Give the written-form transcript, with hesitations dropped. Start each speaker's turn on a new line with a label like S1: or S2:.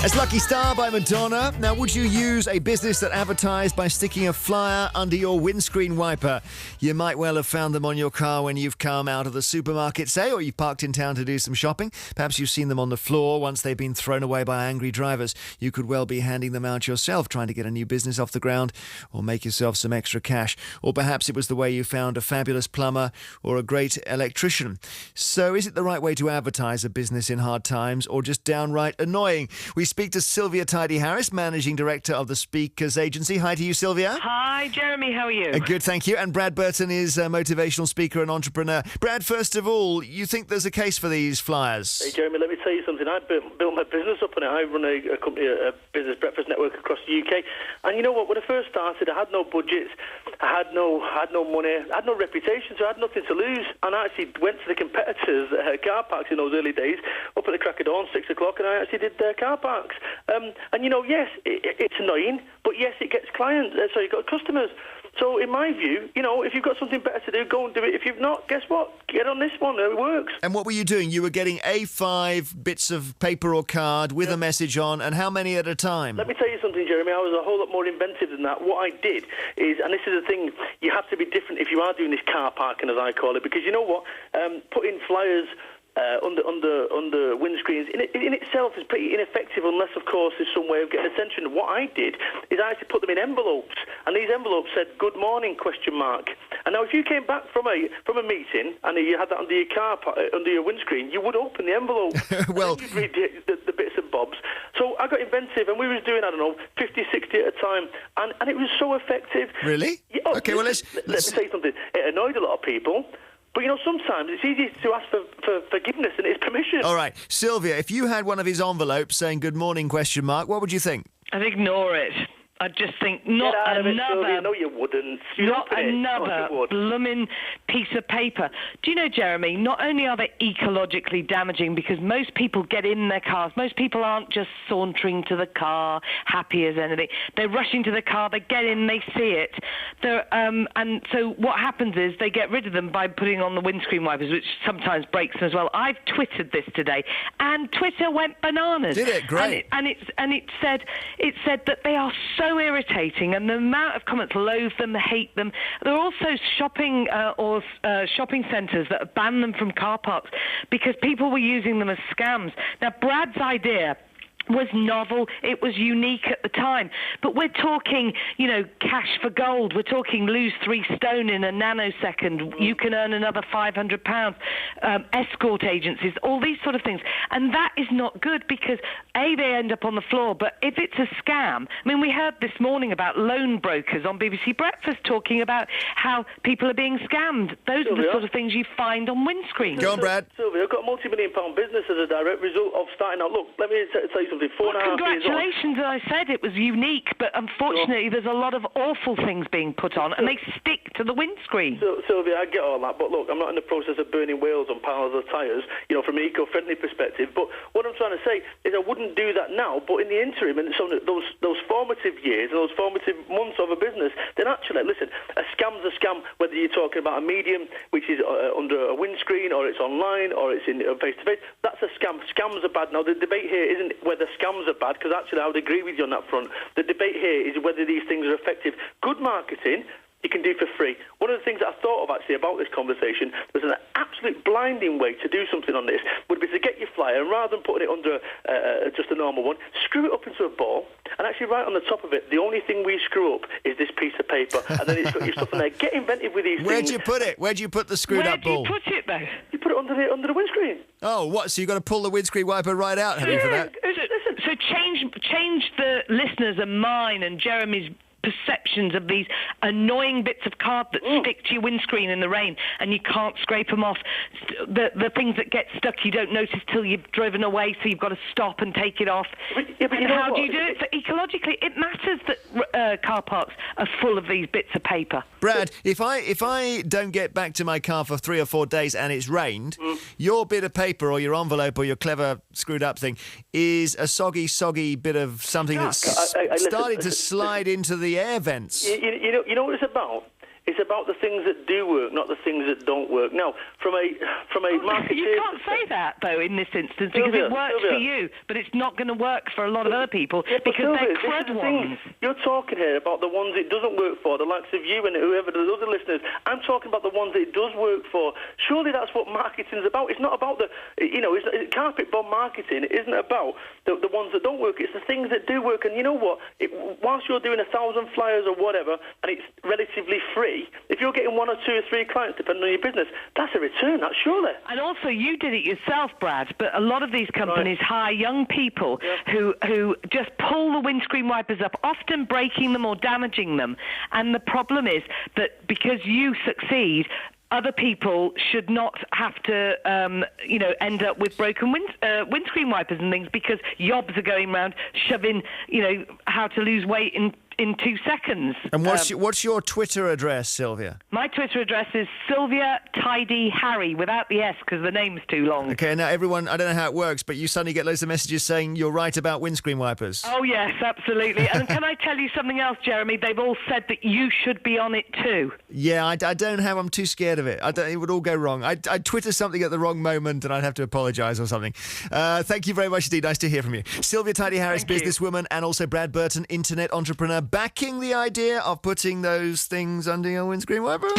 S1: It's Lucky Star by Madonna. Now, would you use a business that advertised by sticking a flyer under your windscreen wiper? You might well have found them on your car when you've come out of the supermarket, say, or you've parked in town to do some shopping. Perhaps you've seen them on the floor once they've been thrown away by angry drivers. You could well be handing them out yourself, trying to get a new business off the ground or make yourself some extra cash. Or perhaps it was the way you found a fabulous plumber or a great electrician. So is it the right way to advertise a business in hard times or just downright annoying? We speak to Sylvia Tidy-Harris, Managing Director of the Speakers Agency. Hi to you, Sylvia.
S2: Hi, Jeremy. How are you?
S1: Good, thank you. And Brad Burton is a motivational speaker and entrepreneur. Brad, first of all, you think there's a case for these flyers?
S3: Hey, Jeremy, let me tell you something. I built my business up on it. I run a company, a business breakfast network across the UK. And you know what? When I first started, I had no budgets. I had no money. I had no reputation, so I had nothing to lose. And I actually went to the competitors' car parks in those early days, up at the crack of dawn, 6 o'clock, and I actually did their car parks. And, you know, yes, it's annoying, but yes, it gets clients, so you've got customers. So in my view, you know, if you've got something better to do, go and do it. If you've not, guess what? Get on this one. It works.
S1: And what were you doing? You were getting A5 bits of paper or card with a message on, and how many at a time?
S3: Let me tell you something, Jeremy. I was a whole lot more inventive than that. What I did is, and this is the thing, you have to be different if you are doing this car parking, as I call it, because you know what? Putting flyers under windscreens in itself is pretty ineffective unless, of course, there's some way of getting attention. What I did is I actually put them in envelopes, and these envelopes said "Good morning?" ? And now, if you came back from a meeting and you had that under your car under your windscreen, you would open the envelope.
S1: Well,
S3: and then you'd read the bits and bobs. So I got inventive, and we was doing, I don't know, 50, 60 at a time, and it was so effective.
S1: Really?
S3: Yeah,
S1: okay, well, let's...
S3: Let me tell you something. It annoyed a lot of people. But, you know, sometimes it's easy to ask for forgiveness and it's permission.
S1: All right. Sylvia, if you had one of his envelopes saying "Good morning?" what would you think?
S2: I'd ignore it. I'd just think, not another...
S3: No, you wouldn't.
S2: Not another blooming piece of paper. Do you know, Jeremy, not only are they ecologically damaging because most people get in their cars, most people aren't just sauntering to the car, happy as anything. They're rushing to the car, they get in, they see it. And so what happens is they get rid of them by putting on the windscreen wipers, which sometimes breaks them as well. I've twittered this today, and Twitter went bananas.
S1: Did it? Great.
S2: And it said that they are so irritating, and the amount of comments loathe them, hate them. There are also shopping centres that have banned them from car parks because people were using them as scams. Now, Brad's idea was novel, it was unique at the time. But we're talking, you know, cash for gold. We're talking lose 3 stone in a nanosecond. You can earn another £500. Escort agencies, all these sort of things. And that is not good because, A, they end up on the floor. But if it's a scam, I mean, we heard this morning about loan brokers on BBC Breakfast talking about how people are being scammed. Those are the sort of things you find on windscreens.
S1: Go on, Brad.
S3: Sylvia, I've got a multi-million-pound business as a direct result of starting out. Look, let me tell you something. 4.5 years on.
S2: Congratulations, as I said, it was unique, but unfortunately there's a lot of awful things being put on, and they stick to the windscreen.
S3: Sylvia, I get all that, but look, I'm not in the process of burning whales on piles of tyres, you know, from an eco-friendly perspective, but what I'm trying to say is I wouldn't do that now, but in the interim, and so those formative years and those formative months of a business, then actually, listen, a scam's a scam, whether you're talking about a medium, which is under a windscreen, or it's online, or it's in face-to-face, that's a scam. Scams are bad. Now, the debate here isn't whether scams are bad, because actually I would agree with you on that front. The debate here is whether these things are effective. Good marketing you can do for free. One of the things that I thought of actually about this conversation was an absolute blinding way to do something on this would be to get your flyer, and rather than putting it under just a normal one, screw it up into a ball and actually write on the top of it, the only thing we screw up is this piece of paper, and then it's got your stuff in there. Get inventive with these things.
S1: Where'd you put it? Where'd you put the screwed up ball?
S2: Where do you put it, though?
S3: You put it under the windscreen.
S1: Oh, what? So you've got to pull the windscreen wiper right out, have you, for that?
S2: So change the listeners and mine and Jeremy's perceptions of these annoying bits of card that stick to your windscreen in the rain and you can't scrape them off. The things that get stuck you don't notice till you've driven away, so you've got to stop and take it off.
S3: But
S2: and how do you do it? So ecologically, it matters that car parks are full of these bits of paper.
S1: Brad, if I don't get back to my car for 3 or 4 days and it's rained, your bit of paper or your envelope or your clever screwed up thing is a soggy bit of something that's started to slide into the air vents.
S3: You know what it's about? It's about the things that do work, not the things that don't work. Now, from a marketeer.
S2: You can't say that though in this instance because it works for you, but it's not going to work for a lot of other people because they're crud ones.
S3: You're talking here about the ones it doesn't work for, the likes of you and whoever the other listeners. I'm talking about the ones that it does work for. Surely that's what marketing's about. It's not about carpet bomb marketing. It isn't about the ones that don't work. It's the things that do work. And you know what? Whilst you're doing 1,000 flyers or whatever, and it's relatively free, if you're getting 1 or 2 or 3 clients, depending on your business, that's a return, that's surely.
S2: And also, you did it yourself, Brad, but a lot of these companies hire young people who just pull the windscreen wipers up, often breaking them or damaging them. And the problem is that because you succeed, other people should not have to, end up with broken windscreen wipers and things because yobs are going around shoving, how to lose weight in 2 seconds.
S1: And what's your Twitter address, Sylvia?
S2: My Twitter address is Sylvia Tidy Harry, without the S because the name's too long.
S1: Okay, now everyone, I don't know how it works, but you suddenly get loads of messages saying you're right about windscreen wipers.
S2: Oh, yes, absolutely. And can I tell you something else, Jeremy? They've all said that you should be on it too.
S1: Yeah, I don't have, I'm too scared of it. It would all go wrong. I'd Twitter something at the wrong moment and I'd have to apologise or something. Thank you very much indeed. Nice to hear from you. Sylvia Tidy Harris, businesswoman, and also Brad Burton, internet entrepreneur, backing the idea of putting those things under your windscreen wiper.